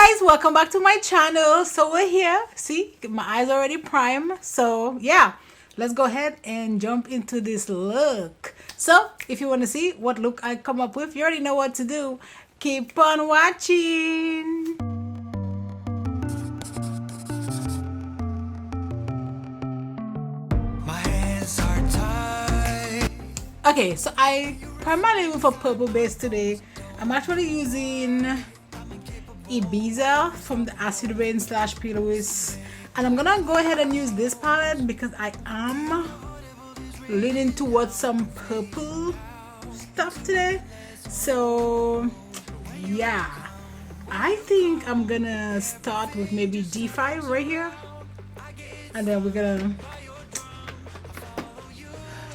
guys, welcome back to my channel. So we're here, see, my eyes already prime. So yeah, let's go ahead and jump into this look. So if you want to see what look I come up with, you already know what to do. Keep on watching. My hands are tied. Okay, so I primarily went for purple base today. I'm actually using Ibiza from the Acid Rain / P.Louise, and I'm gonna go ahead and use this palette because I am leaning towards some purple stuff today. So yeah, I think I'm gonna start with maybe D5 right here, and then we're gonna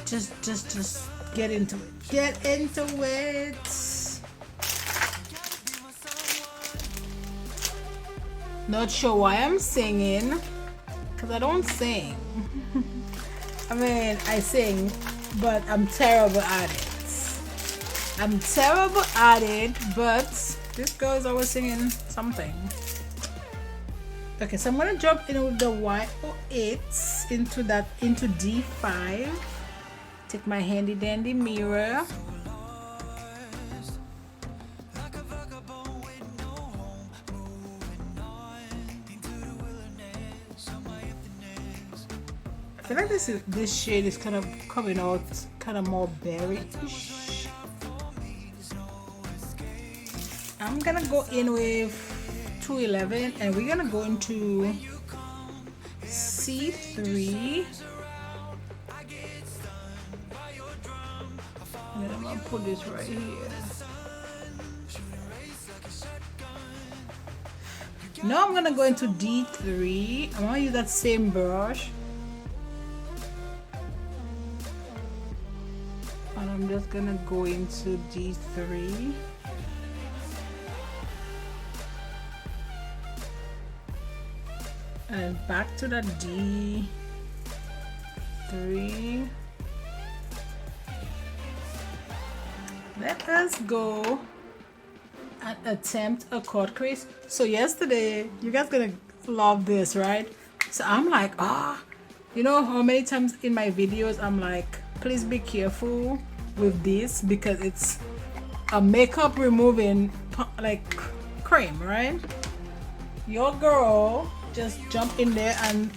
just get into it. Not sure why I'm singing, because I don't sing. I mean, I sing, but I'm terrible at it. But this girl is always singing something. Okay, so I'm gonna jump in with the Y08 into D5. Take my handy dandy mirror. I feel like this shade is kind of coming out kind of more berryish. I'm gonna go in with 211 and we're gonna go into C3. And then I'm gonna put this right here. Now I'm gonna go into D3. I'm gonna use that same brush. And I'm just gonna go into D3. And back to that D3. Let us go and attempt a cut crease. So yesterday, you guys gonna love this, right? So I'm like, you know how many times in my videos I'm like, please be careful with this because it's a makeup removing like cream, right? Your girl just jumped in there and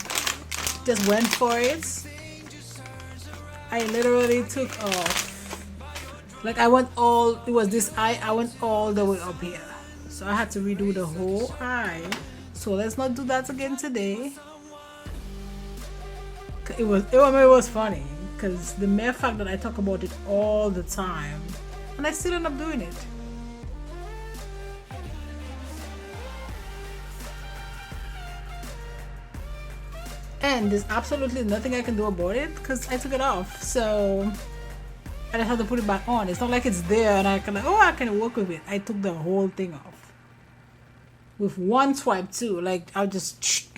just went for it. I literally took off. Like I went all, it was this eye, I went all the way up here. So I had to redo the whole eye. So let's not do that again today. It was funny because the mere fact that I talk about it all the time and I still end up doing it. And there's absolutely nothing I can do about it because I took it off. So I just have to put it back on. It's not like it's there and I can I can work with it. I took the whole thing off with one swipe too. Like I'll just.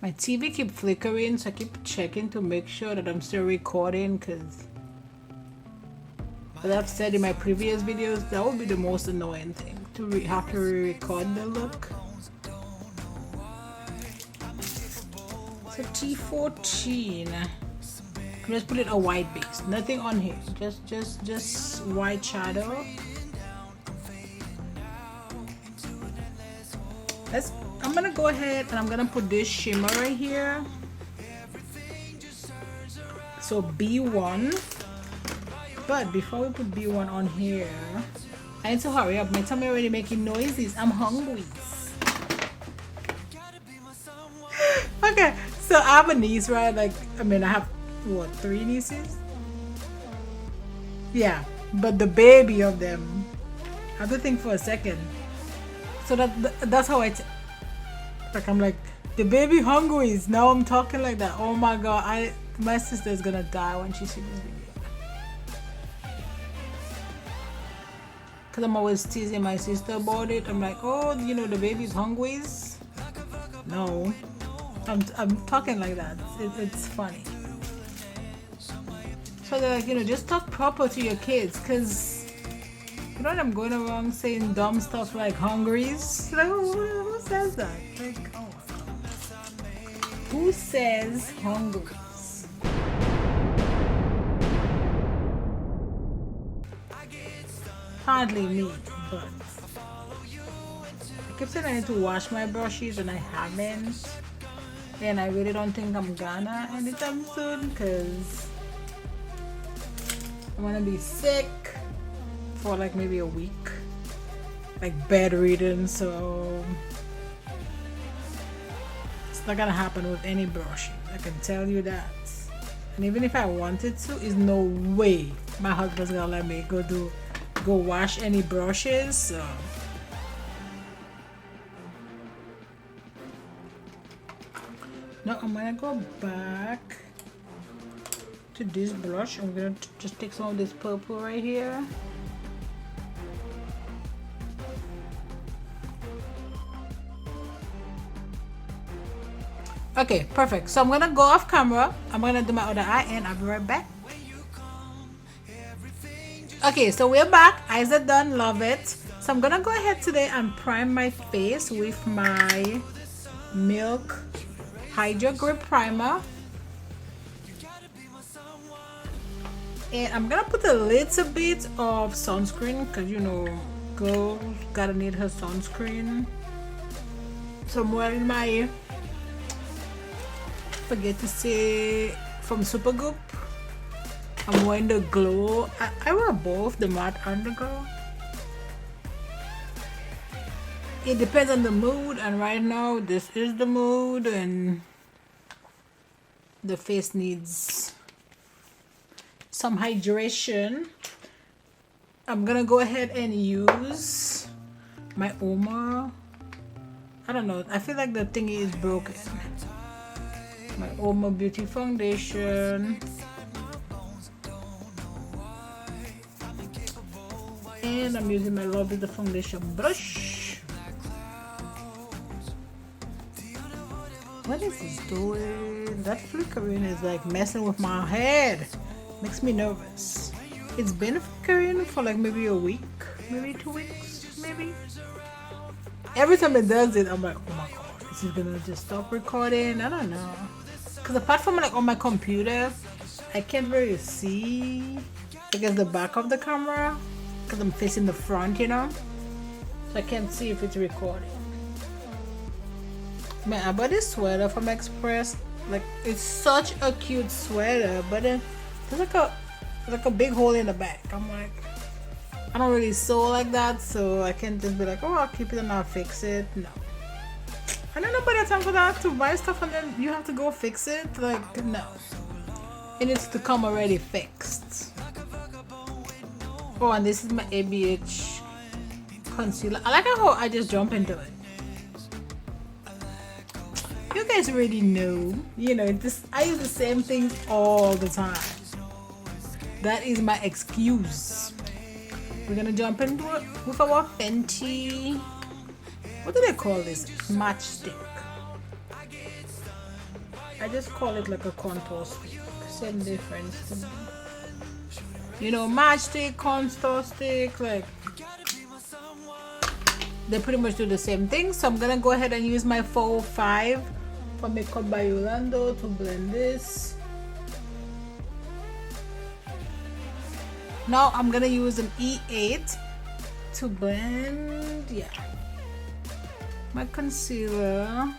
My TV keep flickering, so I keep checking to make sure that I'm still recording. Cause as I've said in my previous videos, that would be the most annoying thing to have to re-record the look. So T14. Let's put it a white base. Nothing on here. Just white shadow. I'm gonna go ahead and I'm gonna put this shimmer right here. So B1. But before we put B1 on here, I need to hurry up. My tummy already making noises. I'm hungry. Okay, so I have a niece, right? Like, I mean, I have, what, 3 nieces? Yeah, but the baby of them, I have to think for a second. So that's how I'm like, the baby hungry. Now I'm talking like that. Oh my God, my sister's gonna die when she sees this video. Because I'm always teasing my sister about it. I'm like, oh, you know, the baby's hungry. No. I'm talking like that. It's funny. So they're like, you know, just talk proper to your kids, because You know what, I'm going around saying dumb stuff like hungries. Like, who says that? Like, oh, who says hungries? Hardly me, but I keep saying I need to wash my brushes and I haven't. And I really don't think I'm gonna anytime soon because I'm gonna be sick for like maybe a week, like bedridden, so it's not gonna happen with any brushing, I can tell you that. And even if I wanted to, is no way my husband's gonna let me go wash any brushes, so now I'm gonna go back to this brush. I'm gonna just take some of this purple right here. Okay, perfect. So I'm gonna go off camera. I'm gonna do my other eye and I'll be right back. Okay, so we're back. Eyes are done. Love it. So I'm gonna go ahead today and prime my face with my Milk Hydro Grip Primer. And I'm gonna put a little bit of sunscreen because you know, girl gotta need her sunscreen. So I'm wearing my, forget to say, from Supergoop. I'm wearing the glow. I wear both the matte and the glow. It depends on the mood, and right now this is the mood and the face needs some hydration. I'm gonna go ahead and use my Oma. I don't know, I feel like the thingy is broken. My Oma Beauty Foundation. And I'm using my Love is the Foundation brush. What is this doing? That flickering is like messing with my head. Makes me nervous. It's been flickering for like maybe a week, maybe 2 weeks, maybe. Every time it does it, I'm like, oh my god, is it gonna just stop recording? I don't know. Because apart from like on my computer, I can't really see, I guess, the back of the camera. Because I'm facing the front, you know, so I can't see if it's recording. Man, I bought this sweater from Express. Like, it's such a cute sweater, but then there's like a big hole in the back. I'm like, I don't really sew like that, so I can't just be like, oh, I'll keep it and I'll fix it. No, I don't know about the time for that, to buy stuff and then you have to go fix it. Like, no, it needs to come already fixed. Oh, and this is my ABH concealer. I like how I just jump into it. You guys already know, you know, this, I use the same things all the time. That is my excuse. We're gonna jump into it with our Fenty, what do they call this? Matchstick. I just call it like a contour stick. Same difference to me. You know, matchstick, contour stick, like they pretty much do the same thing. So I'm gonna go ahead and use my 405 from Makeup by Yolondo to blend this. Now I'm gonna use an E8 to blend, yeah, my concealer.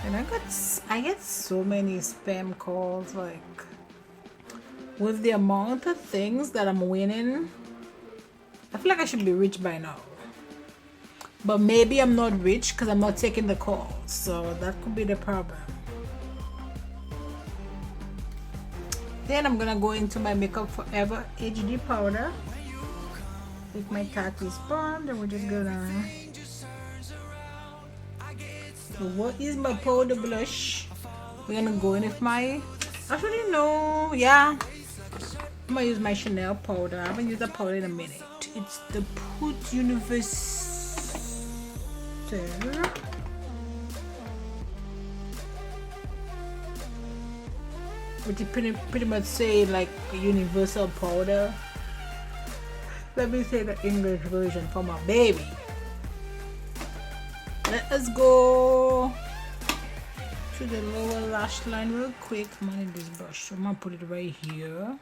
And I get so many spam calls, like, with the amount of things that I'm winning, I feel like I should be rich by now. But maybe I'm not rich because I'm not taking the calls, so that could be the problem. Then I'm gonna go into my Makeup Forever HD powder with my tacky sponge, and we're just gonna. So what is my powder blush? We're gonna go in with my, actually no, yeah, I'm gonna use my Chanel powder. I haven't used that powder in a minute. It's the Put Universe. which is pretty much say like a universal powder. Let me say the English version for my baby. Let us go to the lower lash line real quick. I'm gonna need this brush, so I'm gonna put it right here.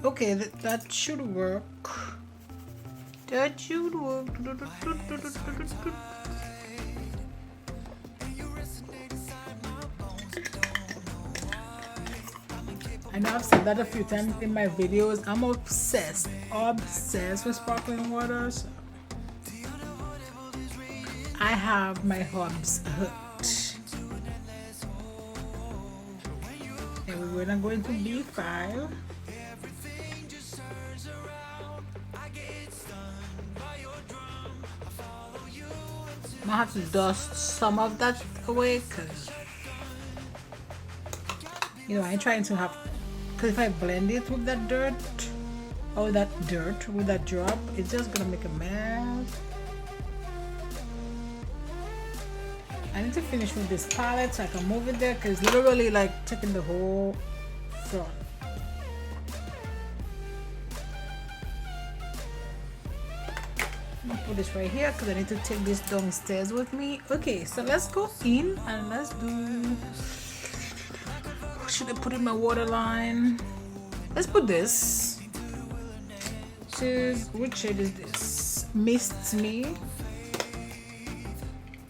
Okay, that should work. That should work. I know I've said that a few times in my videos. I'm obsessed with sparkling water. So I have my hobs hooked. And we're gonna go into B5. I'm gonna have to dust some of that away because you know I ain't trying to have, because if I blend it with that dirt or with that drop, it's just gonna make a mess. I need to finish with this palette so I can move it there because it's literally like taking the whole front. I'm gonna put this right here because I need to take this downstairs with me. Okay, so let's go in and let's do, should I put in my waterline? Let's put this. Which shade is this? Mist Me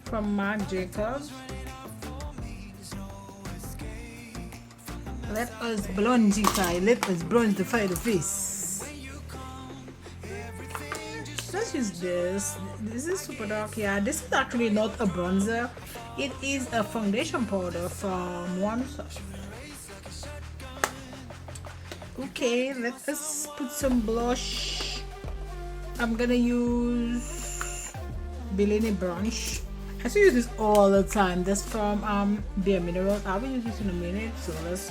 from Marc Jacobs. Let us blondify. Let us blondify the face. Let's use this. This is super dark. Yeah, this is actually not a bronzer. It is a foundation powder from One Shot. Okay, let us put some blush. I'm gonna use Bellini Bronze. I still use this all the time. That's from Bare Minerals. I will use this in a minute, so let's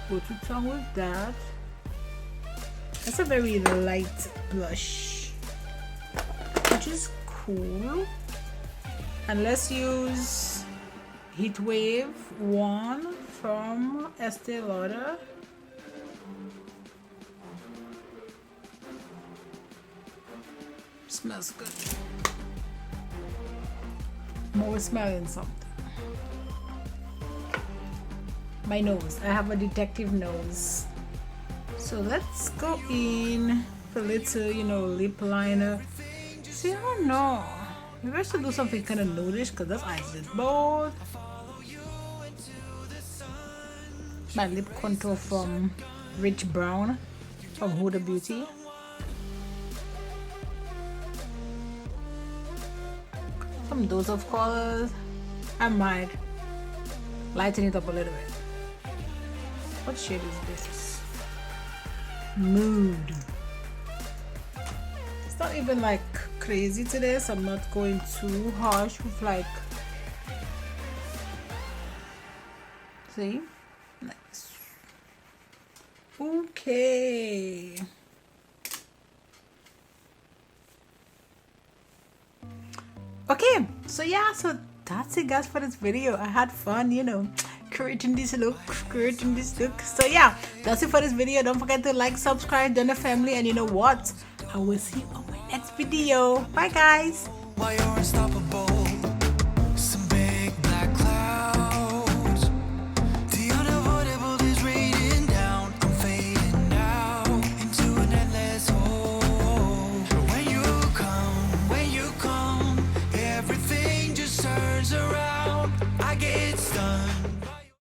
go to town with that. That's a very light blush, which is cool. And let's use Heat Wave 1 from Estee Lauder. Smells good. I'm always smelling something. My nose. I have a detective nose. So let's go in for a little, you know, lip liner. See, I don't know. Maybe I should do something kind of nudish because that's eyes is bold. My lip contour from Rich Brown from Huda Beauty. Some dose of colors. I might lighten it up a little bit. What shade is this? Mood. It's not even like crazy today, so I'm not going too harsh with like, see? Nice. Okay. Okay, so yeah, so that's it guys for this video. I had fun, you know, creating this look. So yeah, that's it for this video. Don't forget to like, subscribe, join the family, and you know what, I will see you on my next video. Bye guys. While you're unstoppable.